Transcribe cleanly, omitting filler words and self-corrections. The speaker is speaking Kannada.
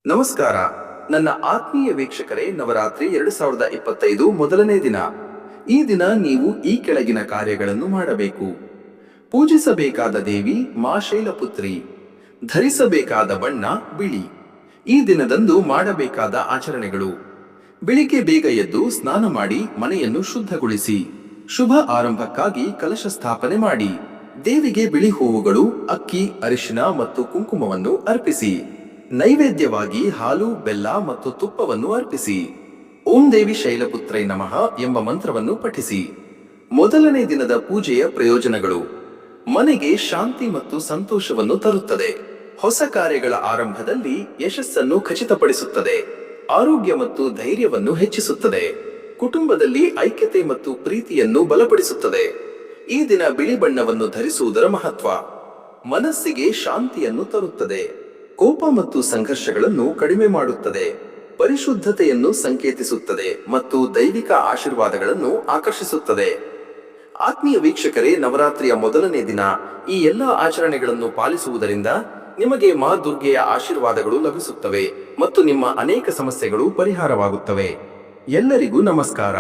ನಮಸ್ಕಾರ. ನನ್ನ ಆತ್ಮೀಯ ವೀಕ್ಷಕರೇ, ನವರಾತ್ರಿ 2025 ಮೊದಲನೇ ದಿನ. ಈ ದಿನ ನೀವು ಈ ಕೆಳಗಿನ ಕಾರ್ಯಗಳನ್ನು ಮಾಡಬೇಕು. ಪೂಜಿಸಬೇಕಾದ ದೇವಿ ಮಾ ಶೈಲಪುತ್ರಿ. ಧರಿಸಬೇಕಾದ ಬಣ್ಣ ಬಿಳಿ. ಈ ದಿನದಂದು ಮಾಡಬೇಕಾದ ಆಚರಣೆಗಳು: ಬೆಳಿಗ್ಗೆ ಬೇಗ ಎದ್ದು ಸ್ನಾನ ಮಾಡಿ ಮನೆಯನ್ನು ಶುದ್ಧಗೊಳಿಸಿ. ಶುಭ ಆರಂಭಕ್ಕಾಗಿ ಕಲಶ ಸ್ಥಾಪನೆ ಮಾಡಿ. ದೇವಿಗೆ ಬಿಳಿ ಹೂವುಗಳು, ಅಕ್ಕಿ, ಅರಿಶಿನ ಮತ್ತು ಕುಂಕುಮವನ್ನು ಅರ್ಪಿಸಿ. ನೈವೇದ್ಯವಾಗಿ ಹಾಲು, ಬೆಲ್ಲ ಮತ್ತು ತುಪ್ಪವನ್ನು ಅರ್ಪಿಸಿ. ಓಂ ದೇವಿ ಶೈಲಪುತ್ರೈ ನಮಃ ಎಂಬ ಮಂತ್ರವನ್ನು ಪಠಿಸಿ. ಮೊದಲನೇ ದಿನದ ಪೂಜೆಯ ಪ್ರಯೋಜನಗಳು: ಮನೆಗೆ ಶಾಂತಿ ಮತ್ತು ಸಂತೋಷವನ್ನು ತರುತ್ತದೆ. ಹೊಸ ಕಾರ್ಯಗಳ ಆರಂಭದಲ್ಲಿ ಯಶಸ್ಸನ್ನು ಖಚಿತಪಡಿಸುತ್ತದೆ. ಆರೋಗ್ಯ ಮತ್ತು ಧೈರ್ಯವನ್ನು ಹೆಚ್ಚಿಸುತ್ತದೆ. ಕುಟುಂಬದಲ್ಲಿ ಐಕ್ಯತೆ ಮತ್ತು ಪ್ರೀತಿಯನ್ನು ಬಲಪಡಿಸುತ್ತದೆ. ಈ ದಿನ ಬಿಳಿ ಬಣ್ಣವನ್ನು ಧರಿಸುವುದರ ಮಹತ್ವ: ಮನಸ್ಸಿಗೆ ಶಾಂತಿಯನ್ನು ತರುತ್ತದೆ. ಕೋಪ ಮತ್ತು ಸಂಘರ್ಷಗಳನ್ನು ಕಡಿಮೆ ಮಾಡುತ್ತದೆ. ಪರಿಶುದ್ಧತೆಯನ್ನು ಸಂಕೇತಿಸುತ್ತದೆ ಮತ್ತು ದೈವಿಕ ಆಶೀರ್ವಾದಗಳನ್ನು ಆಕರ್ಷಿಸುತ್ತದೆ. ಆತ್ಮೀಯ ವೀಕ್ಷಕರೇ, ನವರಾತ್ರಿಯ ಮೊದಲನೇ ದಿನ ಈ ಎಲ್ಲ ಆಚರಣೆಗಳನ್ನು ಪಾಲಿಸುವುದರಿಂದ ನಿಮಗೆ ಮಾ ದುರ್ಗೆಯ ಆಶೀರ್ವಾದಗಳು ಲಭಿಸುತ್ತವೆ ಮತ್ತು ನಿಮ್ಮ ಅನೇಕ ಸಮಸ್ಯೆಗಳು ಪರಿಹಾರವಾಗುತ್ತವೆ. ಎಲ್ಲರಿಗೂ ನಮಸ್ಕಾರ.